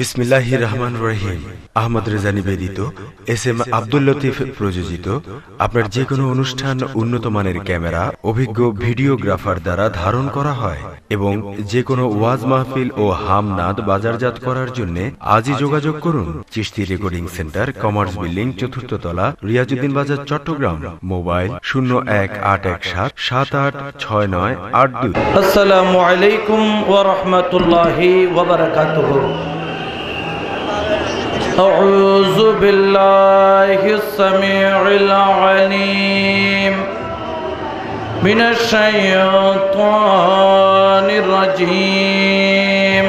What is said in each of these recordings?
বিসমিল্লাহির রহমানির রহিম। আহমদ রেজা নিবেদিত, এস.এম. আব্দুল লতিফ প্রযোজিত আপনার যে কোনো অনুষ্ঠান উন্নত মানের ক্যামেরা, অভিজ্ঞ ভিডিওগ্রাফার দ্বারা ধারণ করা হয় এবং যে কোনো ওয়াজ মাহফিল ও হামনাদ বাজারজাত করার জন্য আজই যোগাযোগ করুন। Chishti recording centre, commerce building, 4th তলা, রিয়াজউদ্দিন বাজার, চট্টগ্রাম। মোবাইল 018117869882। আসসালামু আলাইকুম ওয়া রাহমাতুল্লাহি ওয়া বারাকাতুহু। أعوذ بالله السميع العليم من الشيطان الرجيم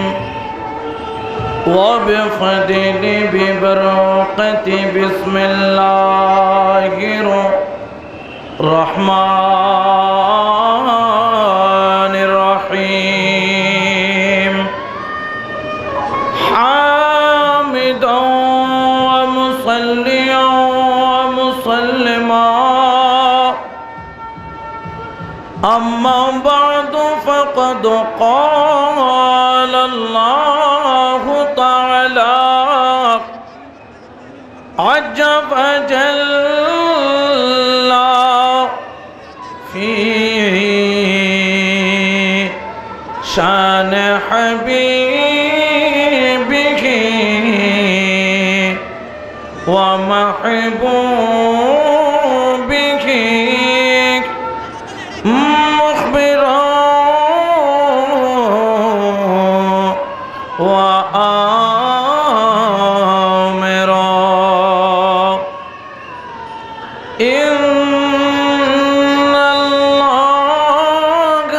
وبفضل ببركة بسم الله الرحمن الرحيم حامدا ومصليا ومسلما أما بعد فقد قال الله تعالى عز وجل في شان حبيبه ومحبوبه مخبرا وآمرا إن الله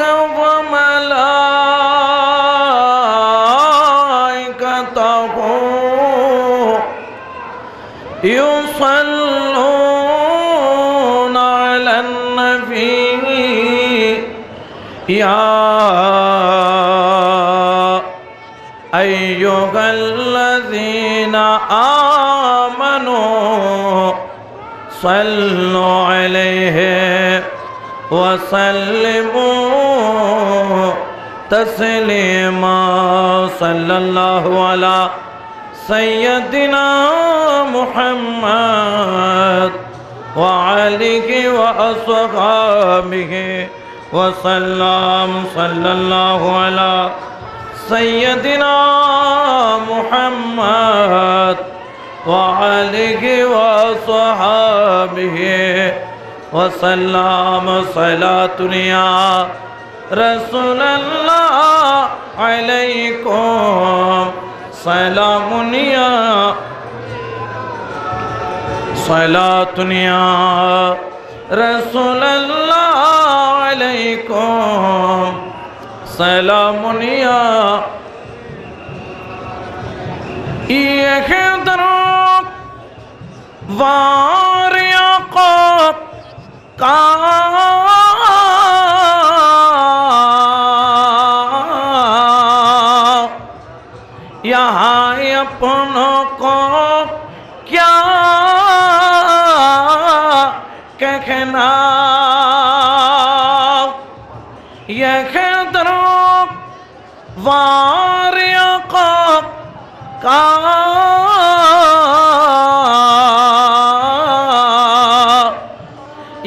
وملائكته يصلون على النبي يا أيها الذين آمنوا صلوا عليه وسلموا تسليما صلى الله على سيدنا محمد وعليه وأصحابه وسلم صلى الله على سيدنا محمد وعليه وأصحابه وسلم صلاة يا رسول الله عليكم سلام يا صلاة يا رسول الله عليكم سلام يا يهدرك واريقك यहाँ अपनों को क्या कहना, यह दरों वारियों को का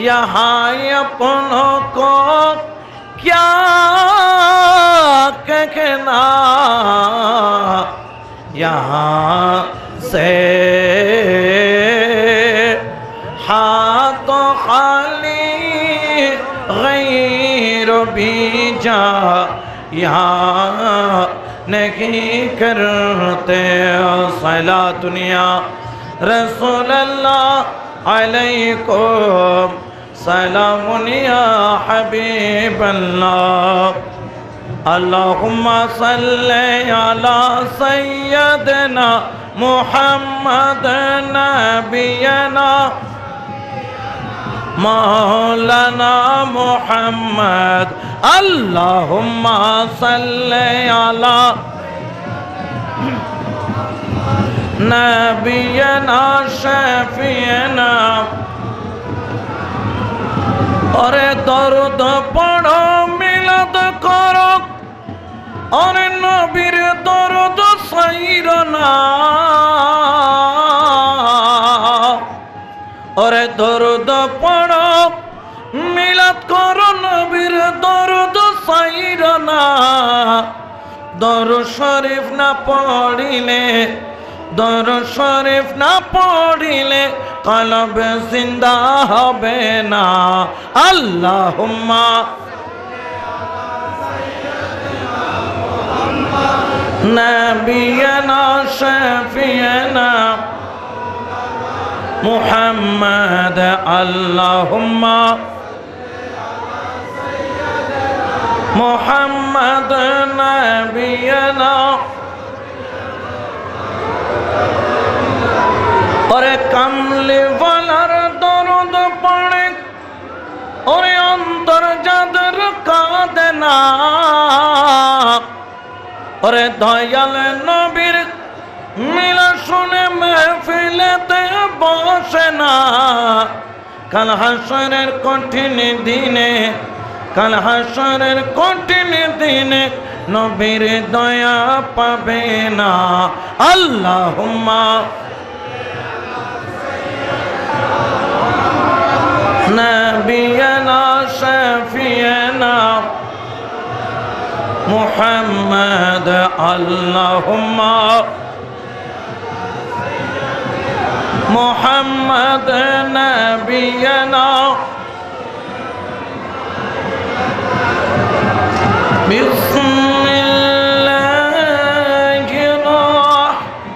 यहाँ अपनों को क्या कहना, यहाँ से हाथ खाली गैर बीजा यहाँ नहीं करते। सलात दुनिया रसूल अल्लाह अलैकुम सलाम या हबीब अल्लाह। अल्लाहुम्मा सल्ली अला सय्यदना मुहम्मद नबियना मौलाना मुहम्मद। अल्लाहुम्मा सल्ली अला नबियना शफीना। और दर्द पढ़ो मिलद करो और नबीर दर्द सैर न দরুদ পড়ো মিলাদ করো নবীর দরুদ সাইরো না দরুদ শরীফ না পড়িলে দরুদ শরীফ না পড়িলে কলব জিন্দা হবে না আল্লাহুম্মা نبينا شفينا محمد اللهم محمد نبينا और कमले वालार दर्द पड़े और अंतर जादर कादना और दयाल नबीर मिला सुने महफिलते बसे ना कल हाशरेर कठिन दिने कल हाशरेर कठिन दिने नबीर दया पाबे ना अल्लाहुम्मा नबियना शफियना मुहम्मद अल्लाहुम्मा मुहम्मद नबियना बिस्मिल्लाहिर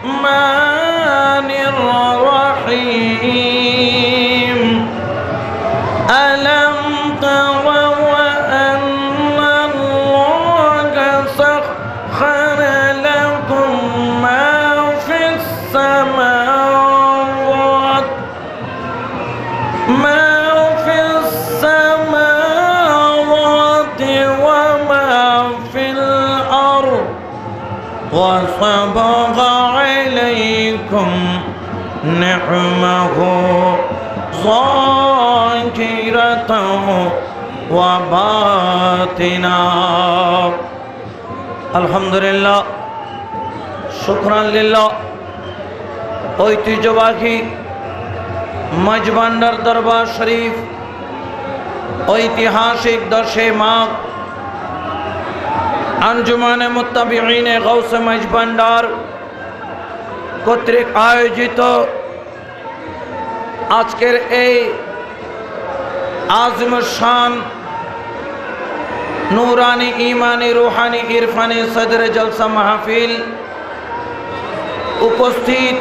रहमानिर रहीम अलम तरा وصبغ عليكم نعمه ظاهرة وباطنا الحمد لله شكرا لله ঐতিহ্যবাহী মাঝভান্ডার দরবার শরীফ ঐতিহাসিক 10 মাঘ अंजुमान मुत्तबिईन गौस मझभांडार কর্তৃক আয়োজিত আজকের এই आज़म शान नूरानी ईमानी रूहानी इरफानी सदर जलसा महफिल उपस्थित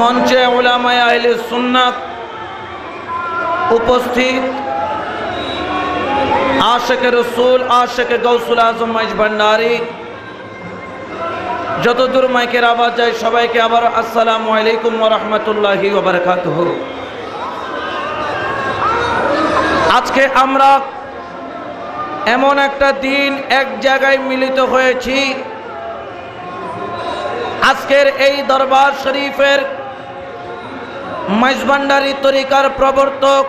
मंचे उलामाए अहले सुन्नत उपस्थित आशिक रसूल आशिक गौसुल आजम मझभांडारी যত দূর মাইকের আওয়াজ যায় সবাইকে আবার আসসালামু আলাইকুম ওয়া রাহমাতুল্লাহি ওয়া বারাকাতুহু। আজকে আমরা এমন একটা দিন এক জায়গায় মিলিত হয়েছি। আজকের এই দরবার শরীফের মঝভান্ডারি তরিকার প্রবর্তক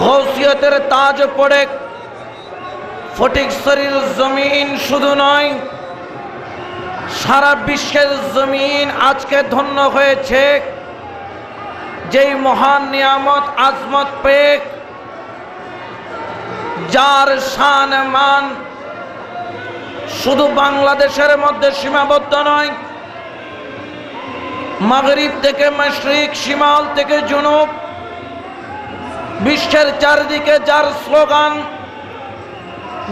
গৌসিয়তের তাজ পড়ে ফটিকছড়ির জমিন শুধু নয় সারা বিশ্বের জমিন আজকে ধন্য হয়েছে যেই মহান নিয়ামত আজমত পেয়ে যার শান মান শুধু বাংলাদেশের মধ্যে সীমাবদ্ধ নয়, মাগরিব থেকে মাশরিক, শিমাল থেকে জুনুব, বিশ্বের চারদিকে যার স্লোগান,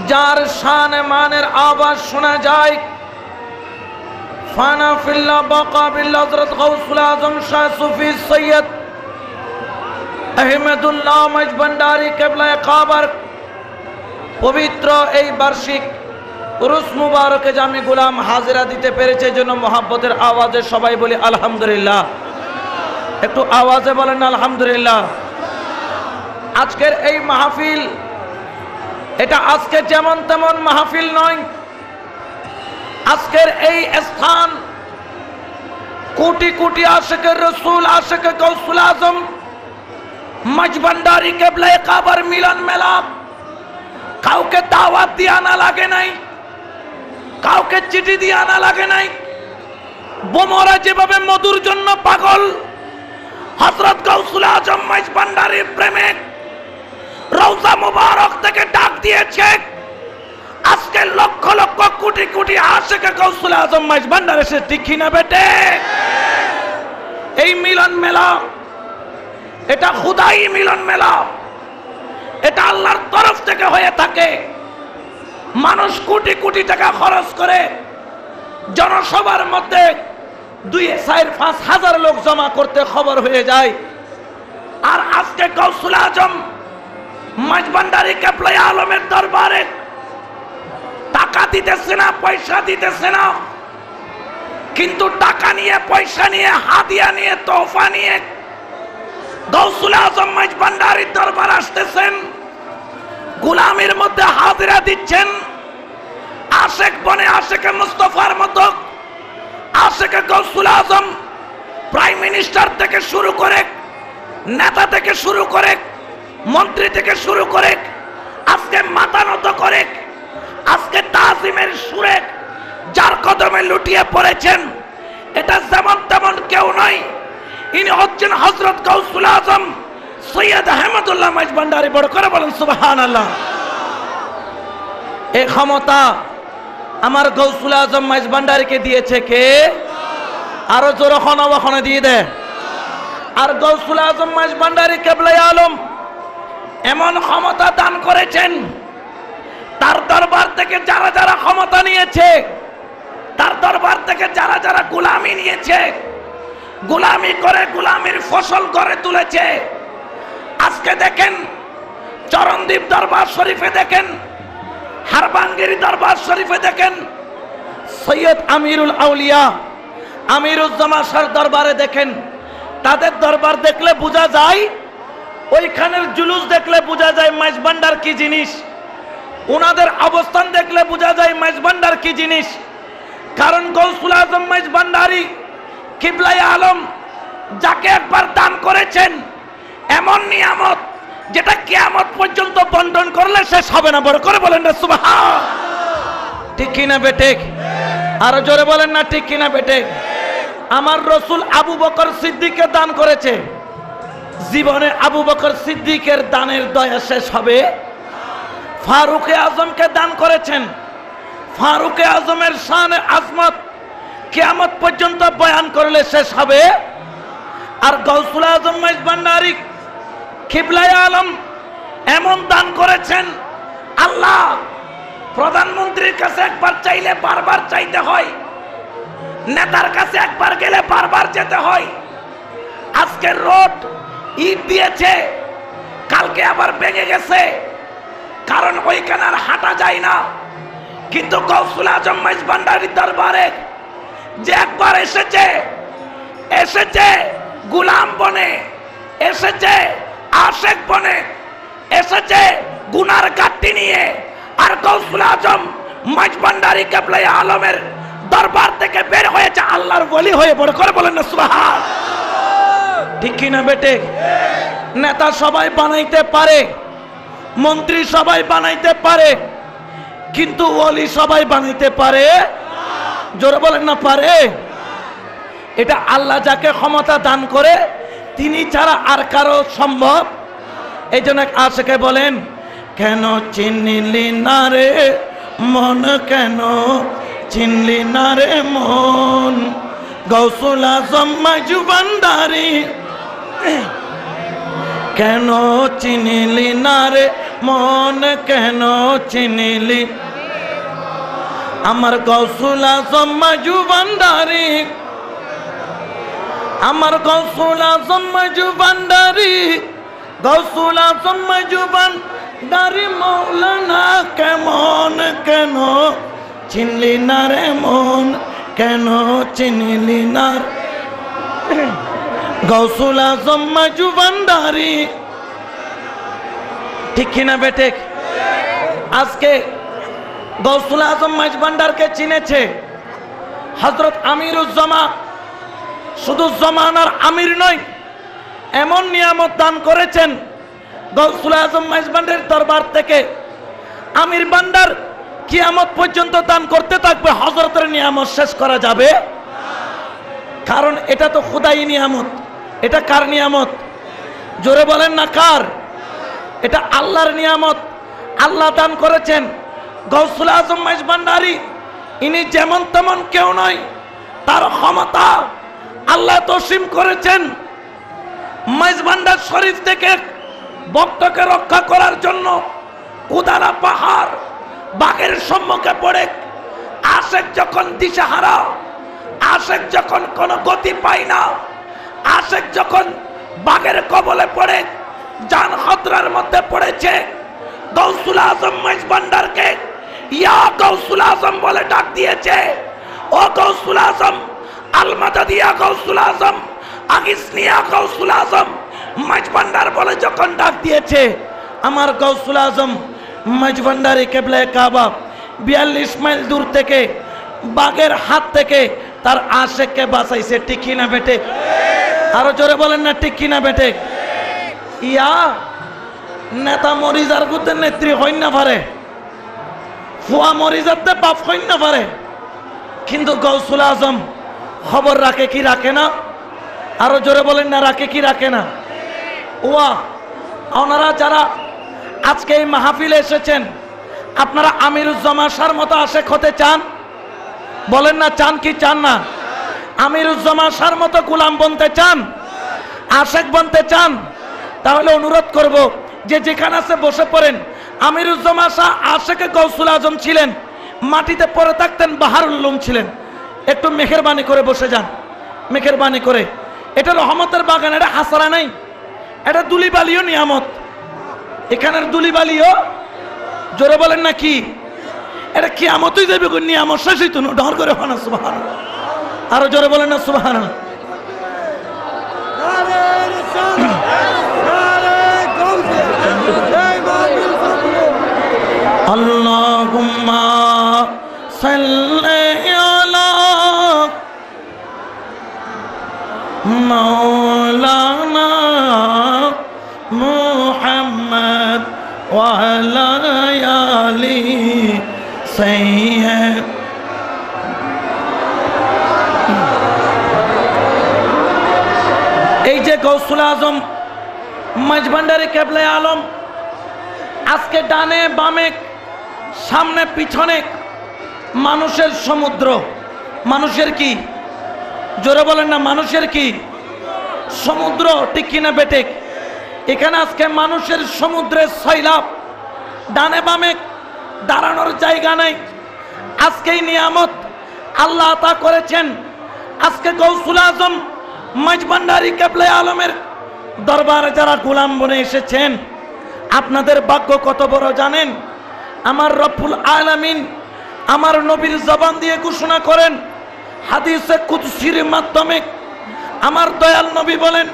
যার শান মানের আওয়াজ শোনা যায়। ফানা ফিল্লাহ বাকা বিল্লাহ হযরত গাউসুল আজম শাহ সুফি সৈয়দ আহমেদুল্লাহ মঝভান্ডারি কিবলায়ে কাবার পবিত্র এই বার্ষিক উরুস মুবারকে জামি গোলাম হাজিরা দিতে পেরেছে, জন্য মহব্বতের আওয়াজে সবাই বলি আলহামদুলিল্লাহ। একটু আওয়াজে বলেন আলহামদুলিল্লাহ। আজকের এই মাহফিল এটা আজকে যেমন তেমন মাহফিল নয়। আজকের এই স্থান কোটি কোটি আশিকের রাসূল, আশিকে গাউসুল আজম মঝভান্ডারি কিবলায়ে কাবার মিলন মেলা। কাউকে দাওয়াত দিয়ে আনা লাগে নাই, কাউকে চিঠি দিয়ে আনা লাগে নাই, বোমরা যেভাবে মধুর জন্য পাগল, হযরত গাউসুল আজম মাইজ ভান্ডারীর প্রেমিক রওজা মুবারক থেকে ডাক দিয়েছে, আজকে লক্ষ লক্ষ কোটি কোটি আশিক গাউসুল আজম মাইজ ভান্ডার এসে ঠিক কিনা বেটে? এই মিলন মেলা, এটা খুদাই মিলন মেলা, এটা আল্লাহর তরফ থেকে হয়ে থাকে। মানুষ কোটি কোটি টাকা খরচ করে জনসভার মধ্যে 2-4-5 হাজার লোক জমা করতে খবর হয়ে যায়। আর আজকে গাউসুল আজম মাইজ ভান্ডারী কেবলাই আলমের দরবারে টাকা দিতেছে না, পয়সা দিতেছে না, কিন্তু টাকা নিয়ে, পয়সা নিয়ে, হাদিয়া নিয়ে, তোহফা নিয়ে গাউসুল আজম মাইজ ভান্ডারীর দরবার আসতেছেন, গোলামির মধ্যে হাজিরা দিচ্ছেন। আশেক বনে আশেকে মুস্তাফার মতো আশেকে গাউসুল আজম, প্রাইম মিনিস্টার থেকে শুরু করে, নেতা থেকে শুরু করে, মন্ত্রী থেকে শুরু করে, আজকে মাথা নত করে, আজকে তাজিমের সুরে যার কদমে লুটিয়ে পড়েছেন, এটা যেমন তেমন কেউ নয়, ইনি হচ্ছেন হযরত গাউসুল আজম সৈয়দ আহমদুল্লাহ মাইজ ভান্ডারী। বড় করে বলেন সুবহানাল্লাহ। এই ক্ষমতা আমার গাউসুল আজম মাইজ ভান্ডারীকে দিয়েছে কে? আরো জোরে খনবখনে দিয়ে দে। আর গাউসুল আজম মাইজ ভান্ডারী কেবলাই আলম এমন ক্ষমতা দান করেছেন, তার দরবার থেকে যারা যারা ক্ষমতা নিয়েছে, তার দরবার থেকে যারা যারা গোলামি নিয়েছে, গোলামি করে গোলামির ফসল করে তুলেছে। আজকে দেখেন চরণদ্বীপ দরবার শরীফে দেখেন, হারবাঙ্গির দরবার শরীফে দেখেন, সৈয়দ আমিরুল আউলিয়া আমিরুজ্জামান শাহর দরবারে দেখেন। তাদের দরবার দেখলে বোঝা যায়, ওইখানের জুলুস দেখলে বোঝা যায় মাইজ ভান্ডার কি জিনিস, ওনাদের অবস্থান দেখলে বোঝা যায় মাইজ ভান্ডার কি জিনিস। কারণ গাউসুল আজম মাইজ ভান্ডারী কিবলাই আলম যাকে একবার দান করেছেন, এমন নিয়ামত যেটা কিয়ামত পর্যন্ত বন্টন করলে শেষ হবে না। বড় করে বলেন না সুবহান। ঠিক কিনা বেটে? আরো জোরে বলেন না ঠিক কিনা বেটে? আমার রসুল আবু বকর সিদ্দিককে দান করেছে, জীবনে আবু বকর সিদ্দিকের দানের দয়া শেষ হবে? ফারুকে আজমকে দান করেছেন, ফারুকে আজমের শান আজমত কিয়ামত পর্যন্ত বয়ান করলে শেষ হবে? আর গাউসুল আজম মাইজ ভান্ডারী কিবলাই আলম এমন দান করেছেন, আল্লাহ প্রধানমন্ত্রীর কাছে একবার চাইলে বারবার চাইতে হয়, নেতার কাছে একবার গেলে বারবার যেতে হয়। আজকে রোড ইট দিয়েছে, কালকে আবার ভেঙে গেছে, কারণ ওইখানে আর হাঁটা যায় না। কিন্তু গাউসুল আজম মাইজ ভান্ডারীর দরবারে যে একবার এসেছে, এসেছে গোলাম বনে, এসেছে আশেক বনে, এসেছে গুনার গাট্টি নিয়ে, আর গাউসুল আজম মাইজ ভান্ডারী কেবলাই আলমের দরবার থেকে বের হয়েছে আল্লাহর ওলি হয়ে। বড় করে বলেন না সুবহান। ঠিক কিনা বেটে? নেতা সবাই বানাইতে পারে, মন্ত্রী সবাই বানাইতে পারে, কিন্তু ওলি সবাই বানাইতে পারে? জোরে বলেন না পারে? এটা আল্লাহ যাকে ক্ষমতা দান করে তিনি ছাড়া আর কারো সম্ভব? এই জন্য আশেকে বলেন, কেন চিনলি না রে মন, কেন চিনলি না রে মন, গাউসুল আজম মাইজ ভান্ডারী কেন চিনলি না রে মন, কেন চিনলি আমার গাউসুল আজম মাইজ ভান্ডারী, আমার গাউসুল আজম মাইজ ভান্ডারী, গাউসুল আজম মাইজ ভান্ডারী মৌলানা কেমন, কেন চিনলি না রে মন, কেন চিনলি না গাউসুল আজম মাইজ ভান্ডারী। ঠিক কিনা বেটে? আজকে গাউসুল আজম মাইজ ভান্ডারকে চিনেছে হযরত আমিরুজ্জামান, শুধু জমানার আমির নয়, এমন নিয়ামত দান করেছেন গাউসুল আজম মাইজ ভান্ডারীর দরবার থেকে আমির ভান্ডার কিয়ামত পর্যন্ত দান করতে থাকবে, হযরতের নিয়ামত শেষ করা যাবে? কারণ এটা তো খুদাই নিয়ামত। এটা কার নিয়ামত? জোরে বলেন না কার? এটা আল্লাহর নিয়ামত। আল্লাহ দান করেছেন। গৌসুল আজম মাইজ ভান্ডারী ইনি যেমন তেমন কেউ নয়, তার ক্ষমতা আল্লাহ তসিম করেছেন। মাইজ ভান্ডার শরীফ থেকে ভক্তকে রক্ষা করার জন্য কুদারা পাহাড় বাঘের সম্মুখে পড়ে, আশেক যখন দিশাহারা, আশেক যখন কোনো গতি পায় না, আশেক যখন বাঘের কবলে পড়ে জান খতরার মধ্যে পড়েছে, গৌসুল আজম মাইজ ভান্ডারকে ইয়া গৌসুল আজম বলে ডাক দিয়েছে। ও গৌসুল আজম, আল মাদাদিয়া গৌসুল আজম, আগিসনিয়া গৌসুল আজম মাইজ ভান্ডার বলে যখন ডাক দিয়েছে, আমার গৌসুল আজম মাইজ ভান্ডারী কেবলায়ে কাবা 42 মাইল দূর থেকে বাঘের হাত থেকে তার আশেককে বাঁচাইছে। ঠিক কি না বেটে? আরো জোরে বলেন না ঠিক কি না বেটে? ইয়া নেতা মরিজার গুতে নেত্রী হইন না পারে, ফুয়া মরিজাতে বাপ হইন না পারে, কিন্তু গৌসুল আজম খবর রাখে কি রাখে না? আরো জোরে বলেন না রাখে কি রাখে না? ওয়া ওনারা যারা আজকে এই মাহফিলে এসেছেন, আপনারা আমিরুজ্জামান শাহর মতো আশেক হতে চান? বলেন না চান কি চান না? আমিরুজ্জামান শাহর মতো গোলাম বনতে চান? আশেক বনতে চান? তাহলে অনুরোধ করব যে যেখানে আছে বসে পড়েন। আমিরুজ্জামান শাহ আশেকে গৌসুল আজম ছিলেন, মাটিতে পড়ে থাকতেন, বাহারুল উলুম ছিলেন। একটু মেহেরবানি করে বসে যান, মেহেরবানি করে। এটা রহমতের বাগান, এটা হাসারা নাই, এটা দুলিবালিও নিয়ামত। এখানের দুলিবালিও জোরে বলেন না কি? এটা কিয়ামতই যাবে, নিয়ামত শেষই তো ডর করে হয় না। সুবহানাল্লাহ, আরো জোরে বলেন না সুবহানাল্লাহ। আল্লাহুম্মা সাল্লি আলা মাওলানা মুহাম্মদ ওয়া আলা আলি সাইয়্যিদ। এই যে গৌসুল আজম মাইজ ভান্ডারী কেবলায়ে আলম আজকে ডানে বামে সামনে পিছনে মানুষের সমুদ্র। মানুষের কি? জোরে বলেন না মানুষের কি? সমুদ্র। ঠিক কিনা বেটে? এখানে আজকে মানুষের সমুদ্রের সয়লাব, ডানে বামে দাঁড়ানোর জায়গা নাই। আজকেই নিয়ামত আল্লাহ আতা করেছেন। আজকে গৌসুল আজম মাইজ ভান্ডারী কেবলায়ে আলমের দরবারে যারা গোলাম বনে এসেছেন, আপনাদের ভাগ্য কত বড় জানেন? আমার রব্বুল আলামিন আমার নবীর জবান দিয়ে ঘোষণা করেন, হাদিসে কুদসির মাধ্যমে আমার দয়াল নবী বলেন,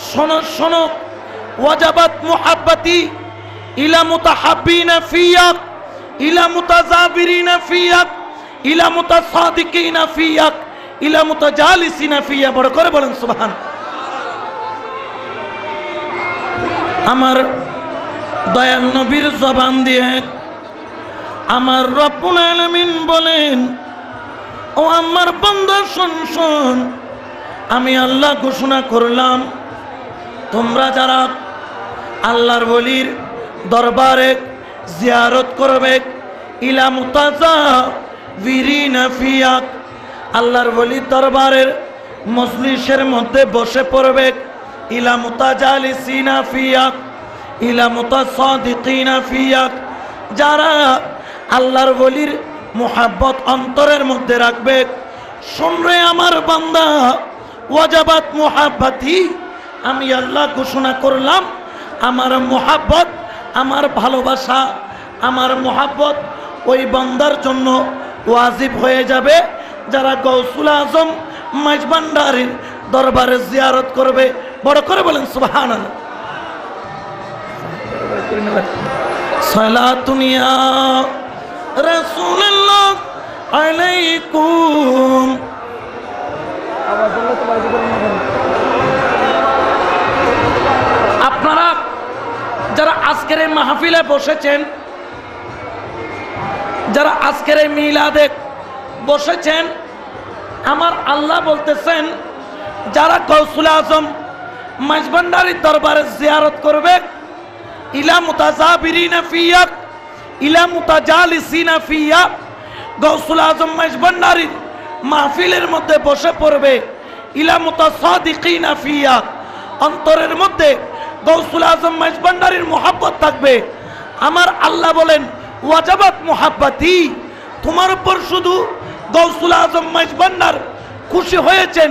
শোনো শোনো, ওয়াজাবাত মুহাব্বতি ইলা মুতাহাব্বিনা ফিয়াক ইলা মুতাজাবিরিনা ফিয়াক ইলা মুতাসাদিকিনা ফিয়াক ইলা মুতাজালিসিনা ফিয়া। বড় করে বলেন সুবহান। আমার দয়াল নবীর জবান দিয়ে আমার রব্বুল আলামিন বলেন, ও আমার বান্দা শোন শোন, আমি আল্লাহ ঘোষণা করলাম, তোমরা যারা আল্লাহর ওলির দরবারে জিয়ারত করবে, ইলা মুতাজাবিরিনা ফিয়াক, আল্লাহর ওলির দরবারের মজলিসের মধ্যে বসে পড়বে, ইলা মুতাজালিসিনা ফিয়াক ইলা মুতাসাদিকিনা ফিয়াক, যারা আল্লাহর ওলির মুহাব্বত অন্তরের মধ্যে রাখবে। শুনরে আমার বান্দা, ওয়াজাবাত মুহাব্বতি, আমি আল্লাহ ঘোষণা করলাম, আমার মুহাব্বত, আমার ভালোবাসা, আমার মুহাব্বত ওই বান্দার জন্য ওয়াজিব হয়ে যাবে যারা গৌসুল আজম মাইজ ভান্ডারীর দরবারে জিয়ারত করবে। বড় করে বলেন সুবহানাল্লাহ। সালাতুন ইয়া রাসূলুল্লাহ আলাইকুম। আপনারা যারা আজকের এই মাহফিলে বসেছেন, যারা আজকের এই মিলাদে বসেছেন, আমার আল্লাহ বলতেছেন যারা গৌসুল আজম মাঝভান্ডারির দরবারে জিয়ারত করবে, ইলা মুতাজাবিরিনা ফিয়া ইলা মুতাজালিসিনা ফিয়া, গৌসুল আজম মাঝভান্ডারির মাহফিলের মধ্যে বসে পড়বে, ইলা মুতাসাদিকিনা ফিয়া, অন্তরের মধ্যে গৌসুল আজম মাঝভান্ডারির মুহাব্বত থাকবে। আমার আল্লাহ বলেন ওয়াজাবাত মুহাব্বতি, তোমার উপর শুধু গৌসুল আজম মাঝভান্ডার খুশি হয়েছেন,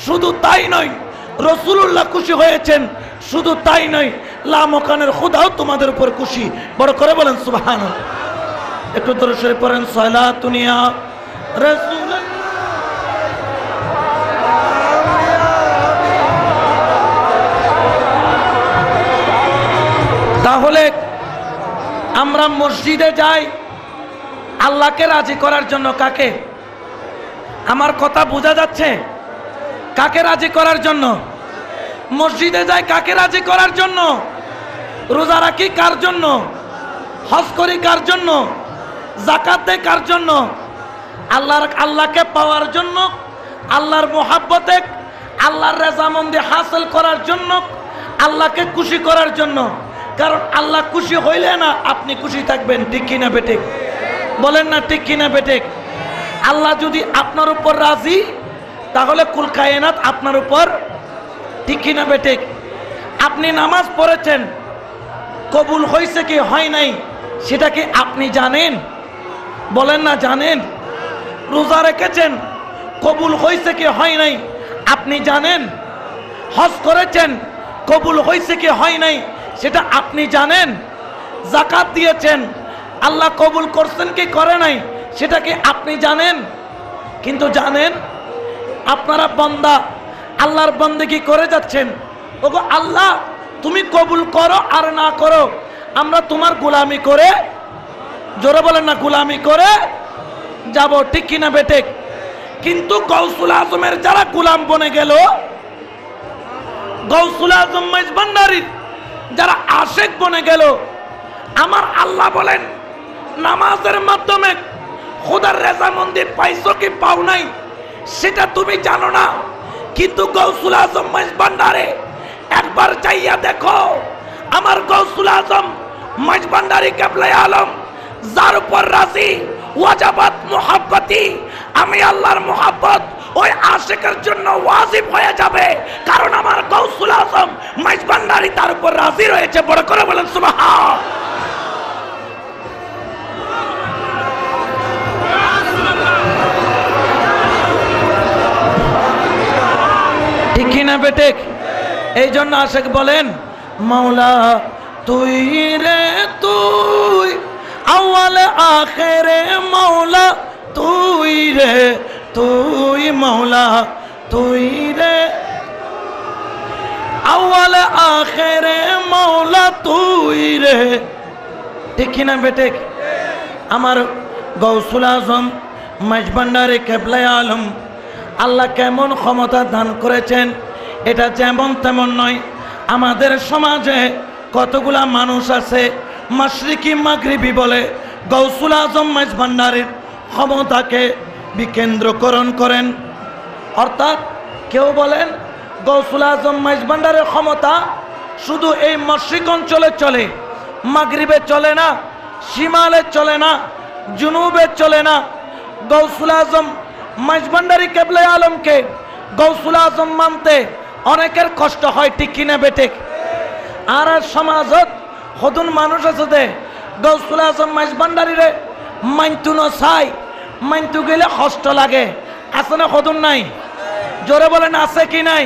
শুধু তাই নয় রাসূলুল্লাহ খুশি হয়েছেন, শুধু তাই নয় লামকানের খোদাও তোমাদের উপর খুশি। বড় করে বলেন সুবহানাল্লাহ। একটু দরুদ শরীফ পড়েন, সালাতুন ইয়া রাসূল। তাহলে আমরা মসজিদে যাই আল্লাহকে রাজি করার জন্য। কাকে? আমার কথা বোঝা যাচ্ছে? কাকে রাজি করার জন্য মসজিদে যাই? কাকে রাজি করার জন্য? রোজা রাখি কার জন্য? হজ করি কার জন্য? যাকাত দেই কার জন্য? আল্লাহকে পাওয়ার জন্য, আল্লাহর মুহাব্বতে, আল্লাহর রেজামন্দি হাসিল করার জন্য, আল্লাহকে খুশি করার জন্য। কারণ আল্লাহ খুশি হইলে না আপনি খুশি থাকবেন, ঠিক কিনা বেঠিক? বলেন না ঠিক কিনা বেঠিক? আল্লাহ যদি আপনার উপর রাজি, তাহলে কুল কায়নাত আপনার উপর, ঠিক কিনা বেঠিক? আপনি নামাজ পড়েছেন, কবুল হয়েছে কি হয় নাই সেটা কি আপনি জানেন? বলেন না জানেন? রোজা রেখেছেন, কবুল হয়েছে কি হয় নাই আপনি জানেন? হজ করেছেন, কবুল হয়েছে কি হয় নাই সেটা আপনি জানেন? যাকাত দিয়েছেন, আল্লাহ কবুল করছেন কি করে নাই সেটা কি আপনি জানেন? কিন্তু জানেন আপনারা বান্দা আল্লাহর বান্দেগি করে যাচ্ছেন। ওগো আল্লাহ তুমি কবুল করো আর না করো, আমরা তোমার গোলামি করে, জোরে বলেন না, গোলামি করে যাব, ঠিক কিনা বেঠিক? কিন্তু গৌসুল আজমের যারা গোলাম বনে গেল, গৌসুল আজম মাঝভান্ডারির যারা আশেক বনে গেল, আমার আল্লাহ বলেন নামাজের মাধ্যমে খোদার রেজামন্দি পাইছো কি পাও নাই সেটা তুমি জানো না, কিন্তু গৌসুল আজম মাঝভান্ডারে একবার চাইয়া দেখো। আমার গৌসুল আজম মাঝভান্ডারি কেবলায়ে আলম যার উপর রাজি, ওয়াজাবাত মুহাব্বতি, আমি আল্লাহর মুহাব্বত ওই আশিকের জন্য ওয়াজিব হয়ে যাবে, কারণ আমার গৌসুল আজম মাঝভান্ডারি তার উপর রাজি রয়েছে। বড় করে বলেন সুবহান। ঠিক কিনা বেঠিক? এই জন্য আশিক বলেন মাওলা তুই রে তুই আউয়াল আখিরে, মাওলা তুই রে তুই, মাওলা তুই রে আউয়াল আখিরে, মাওলা তুই রে। ঠিক কিনা বেঠিক? আমার গৌসুল আজম মাঝভান্ডারি কেবলায়ে আলম আল্লাহ কেমন ক্ষমতা দান করেছেন এটা যেমন তেমন নয়। আমাদের সমাজে কতগুলা মানুষ আছে মাশরিকি মাগরিবি বলে গৌসুল আজম মাঝভান্ডারির ক্ষমতাকে বিকেন্দ্রকরণ করেন। অর্থাৎ কেউ বলেন গৌসুল আজম মাঝভান্ডারের ক্ষমতা শুধু এই মশরিক অঞ্চলে চলে, মাগরিবে চলে না, শিমালে চলে না, জুনুবে চলে না। গৌসুল আজম মাঝভান্ডারি কেবলায়ে আলমকে গৌসুল আজম মানতে অনেকের কষ্ট হয়, ঠিক কিনা বেঠিক? আর সমাজত হদুন মানুষ আছে দে গৌসুল আজম মাঝভান্ডারিরে মানতু ন চাই, মানতু গেলে কষ্ট লাগে, আছে না হদুন নাই? জোরে বলেন আছে কি নাই?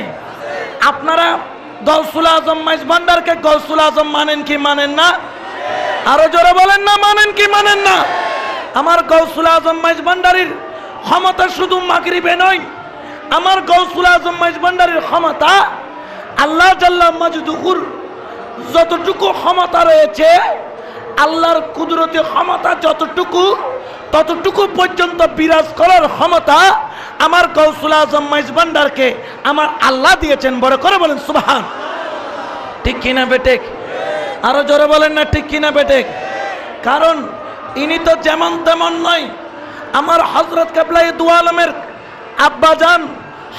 আপনারা গৌসুল আজম মাঝভান্ডারকে গৌসুল আজম মানেন কি মানেন না? আরো জোরে বলেন না, মানেন কি মানেন না? আমার গৌসুল আজম মাঝভান্ডারির ক্ষমতা শুধু মাগরিবে নয়, আমার গৌসুল আজম মাঝভান্ডারির ক্ষমতা আল্লাহ জাল্লা মাজদুহুর যতটুকু ক্ষমতা রয়েছে, আল্লাহর কুদরতি ক্ষমতা যতটুকু, ততটুকু পর্যন্ত বিরাজ করার ক্ষমতা আমার গৌসুল আজম মাঝভান্ডারকে আমার আল্লাহ দিয়েছেন। বড় করে বলেন সুবহান। ঠিক কিনা বেঠিক? আরো জোরে বলেন না ঠিক কিনা বেঠিক? কারণ ইনি তো যেমন তেমন নয়। আমার হযরত কেবলায়ে দু আলমের আব্বাজান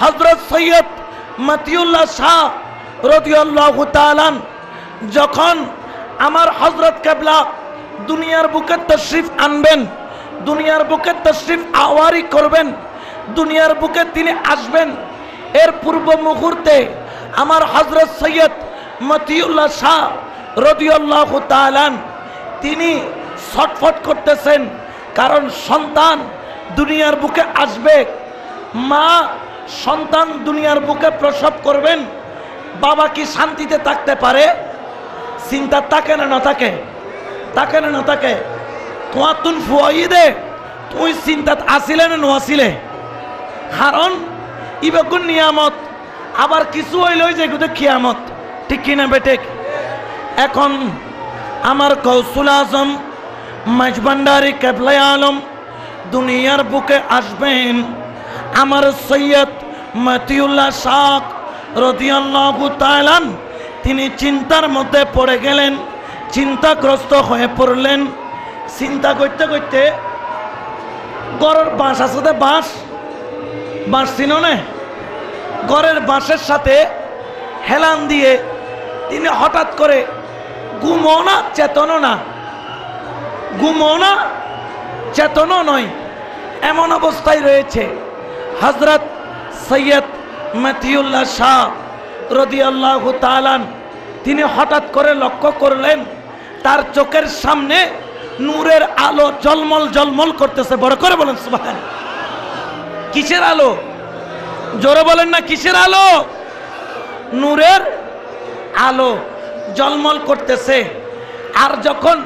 হযরত সৈয়দ মতিউল্লাহ শাহ রাদিয়াল্লাহু তাআলা যখন আমার হযরত কেবলা দুনিয়ার বুকে তশরিফ আনবেন, দুনিয়ার বুকে তশরিফ আওয়ারি করবেন, দুনিয়ার বুকে তিনি আসবেন, এর পূর্ব মুহূর্তে আমার হযরত সৈয়দ মতিউল্লাহ শাহ রাদিয়াল্লাহু তাআলা তিনি ছটফট করতেছেন, কারণ সন্তান দুনিয়ার বুকে আসবে। মা সন্তান দুনিয়ার বুকে প্রসব করবেন, বাবা কি শান্তিতে থাকতে পারে? চিন্তা থাকে না থাকে, থাকে না থাকে। তোমার তুন ফুয়াই দে, তুই চিন্তাত আসিলে না নোয়াছিলে, কারণ ইবেগুন নিয়ামত, আবার কিছু হইল যেগুলো কিয়ামত, ঠিক কিনা বেটে? এখন আমার গৌসুল আজম মাঝভান্ডারী কেবলায়ে আলম দুনিয়ার বুকে আসবেন। আমার সৈয়দ মতিউল্লাহ শাহ রাদিয়াল্লাহু তাআলা তিনি চিন্তার মধ্যে পড়ে গেলেন, চিন্তাগ্রস্ত হয়ে পড়লেন। চিন্তা করতে করতে ঘরের বাঁশ আছে, বাঁশ বাঁশ চিনো না? ঘরের বাঁশের সাথে হেলান দিয়ে তিনি হঠাৎ করে ঘুমো না চেতনও না, ঘুমো না চেতনও নয়, এমন অবস্থায় রয়েছে। হযরত সৈয়দ মতিউল্লাহ শাহ রাদিয়াল্লাহু তাআলা তিনি হঠাৎ করে লক্ষ্য করলেন তার চোখের সামনে নূরের আলো জলমল জলমল করতেছে। বড় করে বলেন সুবহানাল্লাহ। কিসের আলো? জোরে বলেন না, কিসের আলো? নূরের আলো জলমল করতেছে। আর যখন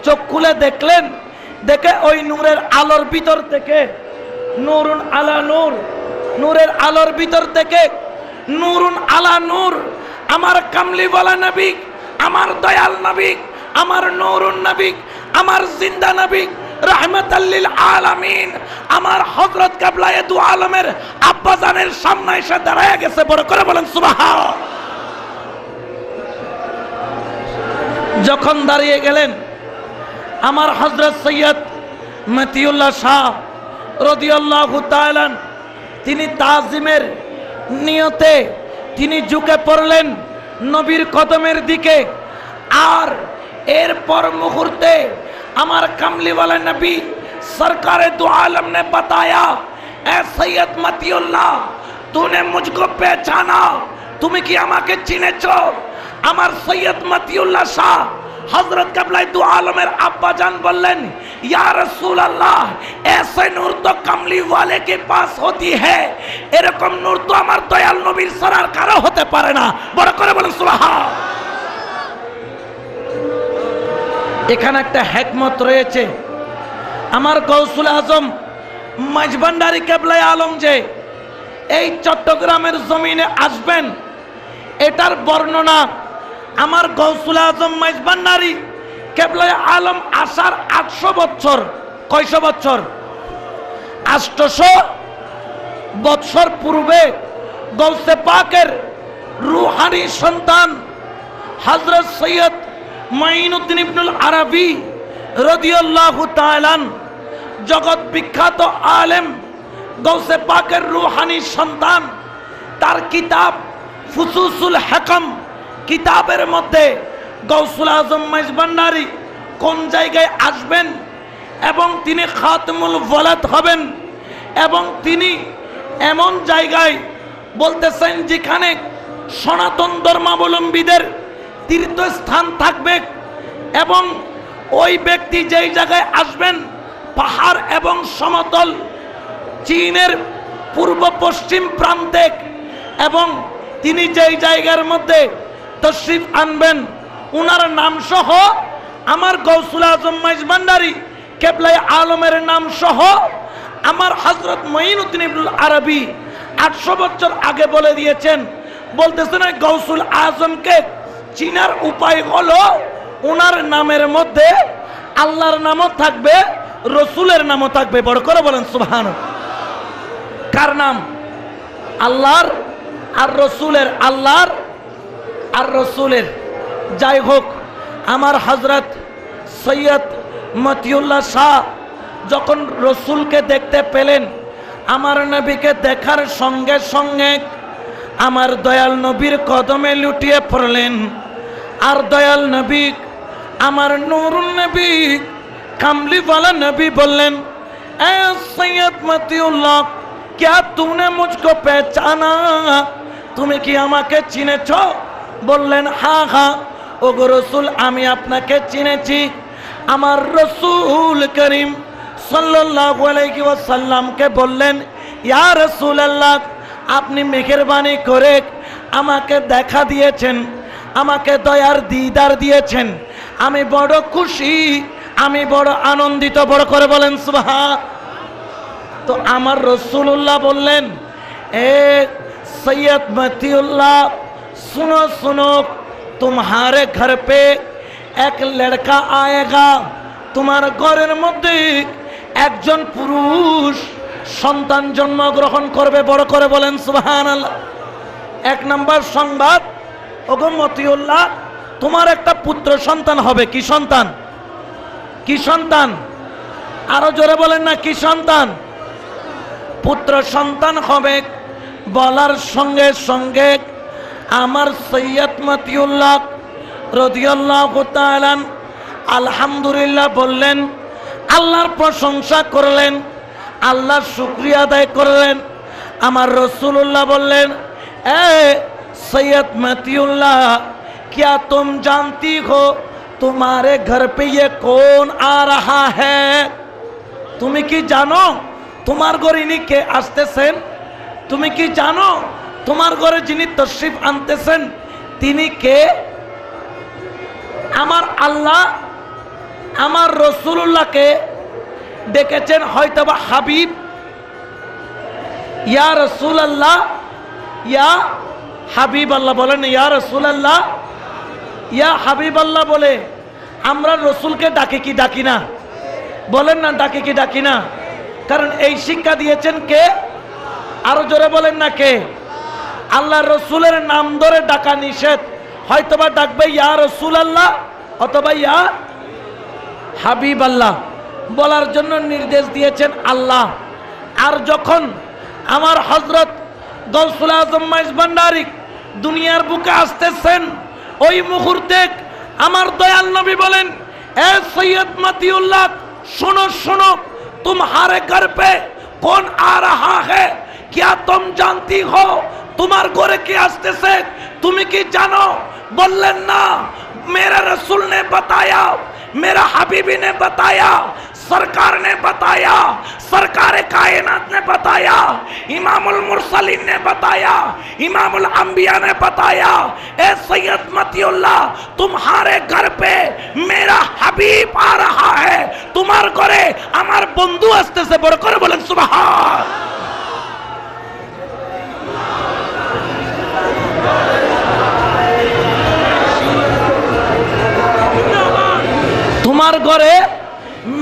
চোখ খুলে দেখলেন, দেখে ওই নূরের আলোর ভিতর থেকে নূরুন আলা নূর, নূরের আলোর ভিতর থেকে নূরুন আলা নূর, আমার কামলিওয়ালা নবী, আমার দয়াল নবী, আমার নূরুন নবী, আমার জিন্দা নবী রাহমাতাল লিল আলামিন, আমার হযরত কিবলায়ে দু আলমের আব্বাজানের সামনে এসে দাঁড়ায় গেছে। বড় করে বলেন সুবহানাল্লাহ। যখন দাঁড়িয়ে গেলেন আমার হযরত সৈয়দ মতিউল্লাহ শাহ রাদিয়াল্লাহু তাআলা তিনি তাজিমের নিয়তে তিনি ঝুঁকে পড়লেন নবীর কদমের দিকে। আর এরপর মুহূর্তে আমার কামলিওয়ালা নবী सरकारे दो आलम ने बताया, ए सैयद मतिउल्लाह तूने मुझको पहचाना, তুমি কি আমাকে চিনেছো? আমার সৈয়দ মতিউল্লাহ শাহ हजरत किबला दो आलमेर अब्बा जान बोलें, या रसूल अल्लाह ऐसे नूर तो कमली वाले के पास होती है, एरकम नूर तो हमार दयाल नबीर सरार कारो होते पारे ना। बड़ा करे बोलें सुबहान। এখানে একটা হিকমত রয়েছে। আমার গৌসুল আজম মাঝভান্ডারী কিবলায়ে আলম যে এই চট্টগ্রামের জমিনে আসবেন, এটার বর্ণনা আমার গৌসুল আজম মাঝভান্ডারী কিবলায়ে আলম আসার 800 বছর, কয়শো বছর? 800 বছর পূর্বে গৌসে পাকের রুহানি সন্তান হযরত সৈয়দ মাইনুদ্দিন ইবনুল আরবি রাদিয়াল্লাহু তাআলা জগৎ বিখ্যাত আলেম গৌসে পাকের রুহানি সন্তান, তার কিতাব ফুসুসুল হিকম কিতাবের মধ্যে গৌসুল আজম মাঝভান্ডারী কোন জায়গায় আসবেন এবং তিনি খাতমুল ওয়ালাদ হবেন এবং তিনি এমন জায়গায় বলতেছেন যেখানে সনাতন ধর্মাবলম্বীদের তীর্থস্থান থাকবে এবং ওই ব্যক্তি যেই জায়গায় আসবেন পাহাড় এবং সমতল চীনের পূর্ব পশ্চিম প্রান্তে এবং তিনি যেই জায়গার মধ্যে তশরিফ আনবেন উনার নাম সহ আমার গৌসুল আজম মাঝভান্ডারী কিবলায়ে আলমের নাম সহ আমার হযরত মাইনুদ্দিন ইবনুল আরবি 800 বছর আগে বলে দিয়েছেন। বলতেছেন গৌসুল আজমকে চিনার উপায় হলো উনার নামের মধ্যে আল্লাহর নামও থাকবে, রসুলের নামও থাকবে। বড় করে বলেন সুবহানাল্লাহ। কার নাম? আল্লাহর আর রসুলের, আল্লাহর আর রসুলের। যাই হোক, আমার হযরত সৈয়দ মতিউল্লাহ শাহ যখন রসুলকে দেখতে পেলেন, আমার নবীকে দেখার সঙ্গে সঙ্গে আমার দয়াল নবীর কদমে লুটিয়ে পড়লেন। আর দয়াল নবী, আমার নূরুন নবী, কামলিওয়ালা নবী বললেন, এ সৈয়দ মতিউল্লাহ, क्या तूने मुझको पहचाना? তুমি কি আমাকে চিনেছ? বললেন, হ্যাঁ হ্যাঁ ওগো রাসূল, আমি আপনাকে চিনেছি। আমার রাসূল করিম সাল্লাল্লাহু আলাইহি ওয়াসাল্লামকে বললেন, ইয়া রাসূলুল্লাহ, আপনি মেহেরবানি করে আমাকে দেখা দিয়েছেন, আমাকে দয়ার দিদার দিয়েছেন, আমি বড় খুশি, আমি বড় আনন্দিত। বড় করে বলেন সুবহান। তো আমার রাসূলুল্লাহ বললেন, এ सैयद मतीउल्लाह, सुनो सुनो, तुम्हारे घर पे एक लड़का आएगा, तुम्हार घरेर मध्य एकजन पुरुष सन्तान जन्मग्रहण करबे। बड़ करे बोलेन सुबहानाल्लाह। एक नम्बर संबाद, ओगो मतीउल्लाह, तुम्हार एक पुत्र सन्तान होबे। कि सन्तान? कि सन्तान? आरो जोरे बोलेन ना, कि सन्तान? पुत्र सन्तान होबे। বলার সঙ্গে সঙ্গে আমার সৈয়দ মতিউল্লাহ রাদিয়াল্লাহু তাআলা আলহামদুলিল্লাহ বললেন, আল্লাহর প্রশংসা করলেন, আল্লাহর শুকরিয়া আদায় করলেন। আমার রাসূলুল্লাহ বললেন, এ সৈয়দ মতিউল্লাহ, क्या तुम जानती हो तुम्हारे घर पे ये कौन आ रहा है? তুমি কি জানো তোমার ঘরে ইনি কে আসতেছেন? তুমি কি জানো তোমার ঘরে যিনি তশরিফ আনতেছেন তিনি কে? আমার আল্লাহ আমার রাসূলুল্লাহকে ডেকেছেন হয়তোবা হাবিব, ইয়া রাসূলুল্লাহ, ইয়া হাবিব আল্লাহ। বলেন ইয়া রাসূলুল্লাহ, ইয়া হাবিব আল্লাহ বলে আমরা রাসূলকে ডাকি কি ডাকি না? বলেন না, ডাকি কি ডাকি না? কারণ এই শিক্ষা দিয়েছেন কে? আরো জোরে বলেন না, কে? আল্লাহ রসুলের নাম ধরে ডাকা নিষেধ। হয়তোবা ডাকবে ইয়া রাসূলুল্লাহ অথবা ইয়া হাবিব আল্লাহ, বলার জন্য নির্দেশ দিয়েছেন আল্লাহ। আর যখন আমার হযরত গৌসুল আজম মাইজ ভান্ডারী দুনিয়ার বুকে আসতেছেন, ওই মুহূর্তে আমার দয়াল নবী বলেন, এ সৈয়দ মতিউল্লাহ, सुनो सुनो, तुम्हारे घर पे कौन आ रहा है? क्या तुम जानती हो तुम्हार घरे के आस्ते से? तुम्हें की जानो? बोलें ना, मेरा रसूल ने बताया, मेरा हबीबी ने बताया, सरकार ने बताया, सरकार कायनात ने बताया, इमामुल मुरसलीन ने बताया, इमामुल अंबिया ने बताया, ए सैयद मतीउल्लाह, तुम्हारे घर पे मेरा हबीब आ रहा है, तुम्हारे घरे हमार बंधु आस्ते से। बड़ करे बोलें सुबहान। तुम्हार घरे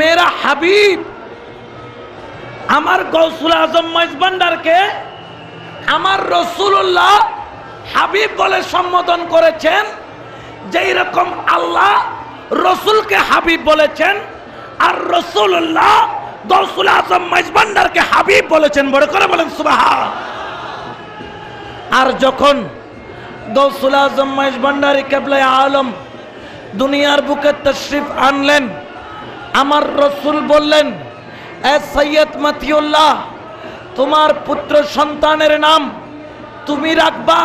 मेरा হাবিব, আমার গৌসুল আজম মাইজ ভান্ডারকে আমার রাসূলুল্লাহ হাবিব বলে সম্বোধন করেছেন, যেই রকম আল্লাহ রসুলকে হাবিব বলেছেন আর রাসূলুল্লাহ গৌসুল আজম মাইজ ভান্ডারকে হাবিব বলেছেন। বড় করে বলেন সুবহান। আর যখন গৌসুল আজম মাইজ ভান্ডারী কিবলায়ে আলম দুনিয়ার বুকে তশরিফ আনলেন, আমার রসুল বললেন, এ সৈয়দ মতিউল্লাহ, তোমার পুত্র সন্তানের নাম তুমি রাখবা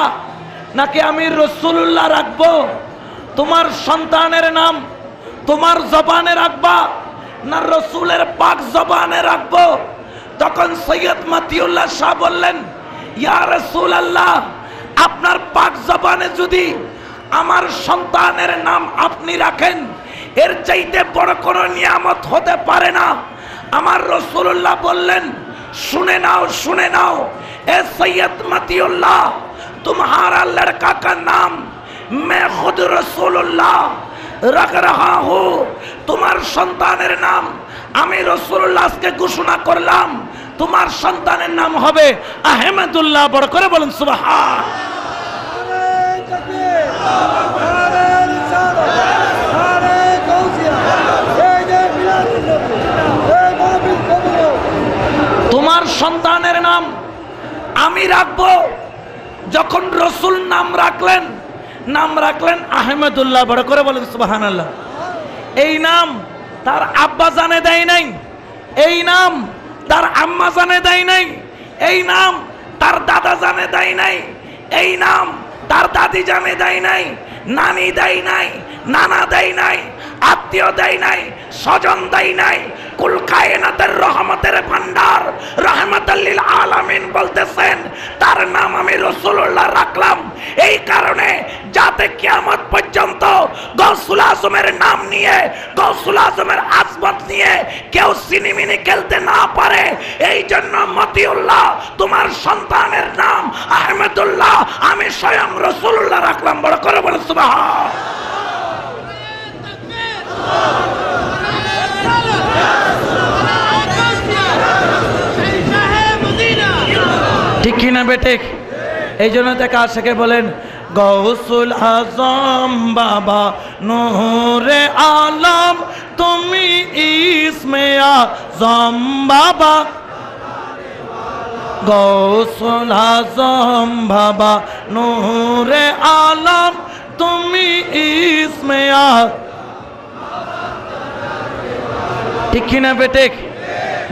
নাকি আমি রাসূলুল্লাহ রাখবো? তোমার সন্তানের নাম তোমার জবানে রাখবা না রসুলের পাক জবানে রাখবো? তখন সৈয়দ মতিউল্লাহ শাহ বললেন, ইয়া রাসূলুল্লাহ, আপনার পাক জবানে যদি আমার সন্তানের নাম আপনি রাখেন, এর চাইতে বড় কোনো নিয়ামত হতে পারে না। আমার রাসূলুল্লাহ বললেন, শুনে নাও শুনে নাও, এ সৈয়দ মতিউল্লাহ, तुम्हारा लड़का का नाम मैं खुद রাসূলুল্লাহ रख रहा हूँ। তোমার সন্তানের নাম আমি রাসূলুল্লাহ আজকে ঘোষণা করলাম, তোমার সন্তানের নাম হবে আহমদুল্লাহ। বড় করে বলেন সুবহান। তোমার আমার সন্তানের নাম আমি রাখবো। যখন রসুল নাম রাখলেন আহমেদুল্লাহ। বড় করে বলেন সুবহানাল্লাহ। এই নাম তার আব্বা জানে দেয় নাই, এই নাম তার আম্মা জানে দেয় নাই, এই নাম তার দাদা জানে দেয় নাই, এই নাম তার দাদি জানে দেয় নাই, নানি দেয় নাই, নানা দেয় নাই, আত্মীয় দেয় নাই, স্বজন দেয় নাই। কুল কায়নাতের রহমতের ভান্ডার রাহমাতাল লিল আলামিন বলতেছেন তার নাম আমি রাসূলুল্লাহ রাখলাম এই কারণে যাতে কিয়ামত পর্যন্ত গৌসুল আজমের নাম নিয়ে, গৌসুল আজমের আসবাব নিয়ে কেউ সিনেমিনি খেলতে না পারে। এই জন্য মতিউল্লাহ তোমার সন্তানের নাম আহমেদুল্লাহ আমি স্বয়ং রাসূলুল্লাহ রাখলাম। বড় করে বলেন সুবহান। ঠিক কিনা বেটে? এই জন্য দেখা আশেকে বলেন গৌসুল আজম বাবা নূরে আলম তুমি ইসমে আজম বাবা, গৌসুল আজম বাবা নূরে আলম তুমি ইসমে আজম। ঠিক কিনা বেটে?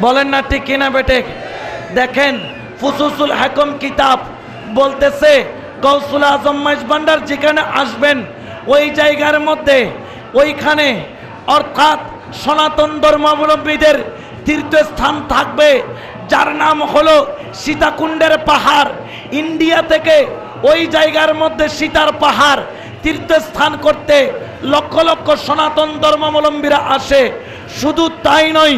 বলেন না ঠিক কিনা বেটে? দেখেন ফুসুসুল হাকম কিতাব বলতেছে গৌসুল আজম মাইজভান্ডার যেখানে আসবেন ওই জায়গার মধ্যে ওইখানে অর্থাৎ সনাতন ধর্মাবলম্বীদের তীর্থস্থান থাকবে যার নাম হলো সীতাকুণ্ডের পাহাড়। ইন্ডিয়া থেকে ওই জায়গার মধ্যে সীতার পাহাড় তীর্থস্থান করতে লক্ষ লক্ষ সনাতন ধর্মাবলম্বীরা আসে। শুধু তাই নয়,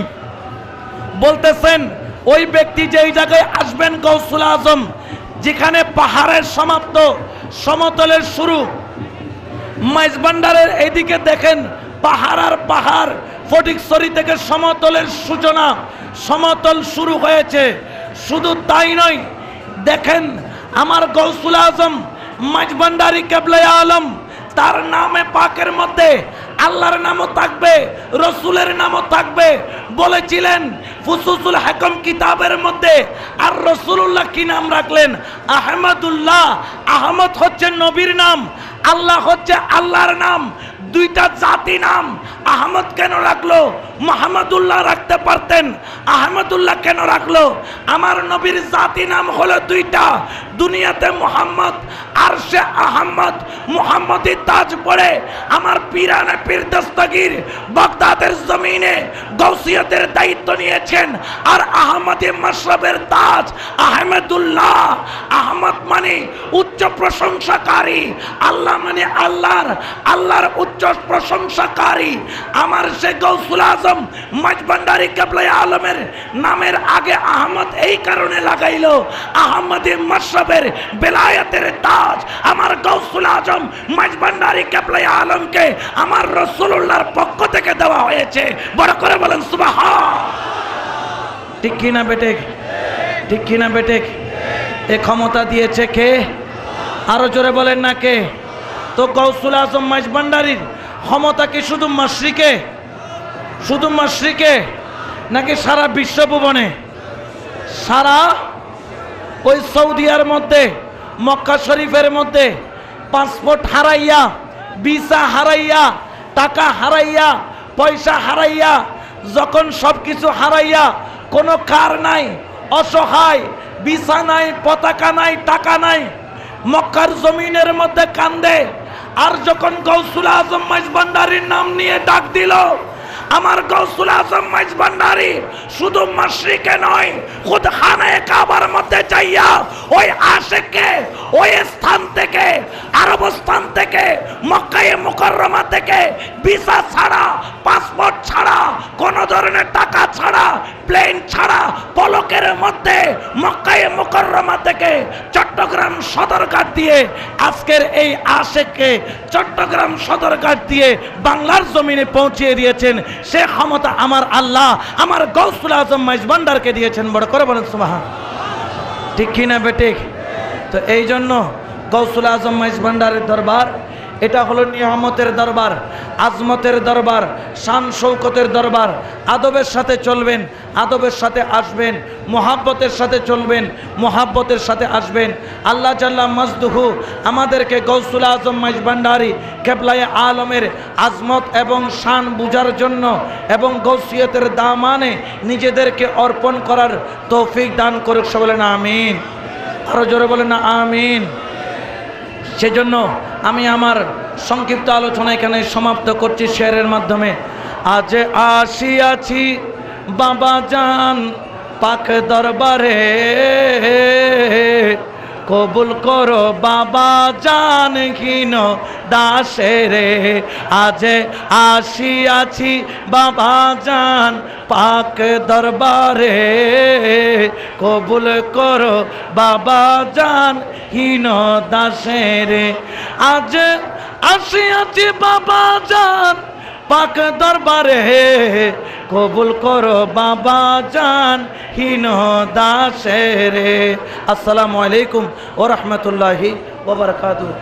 বলতেছেন ওই ব্যক্তি যেই জায়গায় আসবেন গৌসুল আজম যেখানে পাহাড়ের সমাপ্ত সমতলের শুরু, মাইজভান্ডারের এইদিকে দেখেন পাহাড় আর পাহাড়, ফটিকছড়ি থেকে সমতলের সূচনা, সমতল শুরু হয়েছে। শুধু তাই নয়, দেখেন আমার গৌসুল আজম মাইজভান্ডারি কেবলায়ে আলম তার নামে পাকের মধ্যে আল্লাহর নামও থাকবে, রসুলের নামও থাকবে। বলেছিলেন ফুসুসুল হাকম কিতাবের মধ্যে আর রসুলুল্লাহ কি নাম রাখলেন? আহমদুল্লাহ। আহমদ হচ্ছে নবীর নাম, আল্লাহ হচ্ছে আল্লাহর নাম। দুইটা জাতি নাম। আহমদ কেন রাখলো? মুহাম্মদুল্লাহ রাখতে পারতেন, আহমদুল্লাহ কেন রাখলো? আমার নবীর জাতি নাম হলো দুইটা, দুনিয়াতে মুহাম্মদ আর সে আহমদ। মুহাম্মদি তাজ পড়ে আমার পীরানে পীর দস্তগীর বাগদাদের জমিনে গৌসিয়তের দায়িত্ব নিয়েছেন, আর আহমদি মাশরাবের তাজ আহমদুল্লাহ। আহমদ মানে উচ্চ প্রশংসাকারী, আল্লাহ মানে আল্লাহর, আল্লাহর উচ্চ প্রশংসাকারী। আমার সে গৌসুল আজম মাইজভান্ডারি কেবলায়ে আলমের নামের আগে আহমদ এই কারণে লাগাইলো, আহমদে মাশরাবের বেলায়েতের তাজ আমার গৌসুল আজম মাইজভান্ডারি কেবলায়ে আলমকে আমার রাসূলুল্লাহর পক্ষ থেকে দেওয়া হয়েছে। বড় করে বলেন সুবহান। ঠিক কিনা বেটে? ঠিক কিনা বেটে? এ ক্ষমতা দিয়েছে কে? আরো জোরে বলেন না কে? তো গৌসুল আজম মাইজভান্ডারির ক্ষমতা কি শুধু মাশরিকে, শুধু মাশরিকে নাকি সারা বিশ্বভুবনে? সারা ওই সৌদিয়ার মধ্যে মক্কা শরীফের মধ্যে পাসপোর্ট হারাইয়া, ভিসা হারাইয়া, টাকা হারাইয়া, পয়সা হারাইয়া, যখন সব কিছু হারাইয়া কোনো কার নাই, অসহায়, ভিসা নাই, পতাকা নাই, টাকা নাই, মক্কার জমিনের মধ্যে কান্দে। আর যখন গৌসুল আজম মাইজভান্ডারির নাম নিয়ে ডাক দিল, আমার গৌসুল আজম মাইজভান্ডারি শুধু মাশরিকে নয়, খুদ খানায়ে কাবার মধ্যে যাইয়া ওই আশেককে ওই স্থান থেকে, আরবস্থান থেকে, মক্কায়ে মুকাররমা থেকে ভিসা ছাড়া, পাসপোর্ট ছাড়া, কোন ধরনের টাকা ছাড়া, প্লেন ছাড়া পলকের মধ্যে মক্কায়ে মুকাররমা থেকে চট্টগ্রাম সদরঘাট দিয়ে আজকের এই আশেককে চট্টগ্রাম সদরঘাট দিয়ে বাংলার জমিনে পৌঁছিয়ে দিয়েছেন। সে ক্ষমতা আমার আল্লাহ আমার গৌসুল আজম মাইজভান্ডারকে দিয়েছেন। বড় করে বলেন সুবহান। ঠিক কিনা বেটে? তো এই জন্য গৌসুল আজম মাইজভান্ডারের দরবার এটা হলো নিয়ামতের দরবার, আজমতের দরবার, শান শৌকতের দরবার। আদবের সাথে চলবেন, আদবের সাথে আসবেন, মোহাব্বতের সাথে চলবেন, মোহাব্বতের সাথে আসবেন। আল্লাহ জাল্লা মাজদুহু আমাদেরকে গৌসুল আজম মাইজ ভান্ডারী কেবলায়ে আলমের আজমত এবং শান বুঝার জন্য এবং গৌসিয়তের দামানে নিজেদেরকে অর্পণ করার তৌফিক দান করুক। সব বলেন আমিন, আরো জোরে বলেন না আমিন। সেজন্য আমি আমার সংক্ষিপ্ত আলোচনা এখানে সমাপ্ত করছি শেয়ারের মাধ্যমে। আজ আসিয়াছি বাবা জান পাক দরবারে, কবুল করো বাবা জান হীন দাসেরে। আজ আসিয়াছি বাবা জান পাক দরবারে, কবুল করো বাবা জান হীন দাসেরে। আজ আসিয়াছি বাবা জান পাক দরবারে, কবুল করো বাবা জান হীন দাসেরে। আসসালামু আলাইকুম ওয়া রাহমাতুল্লাহি ওয়া বারাকাতুহু।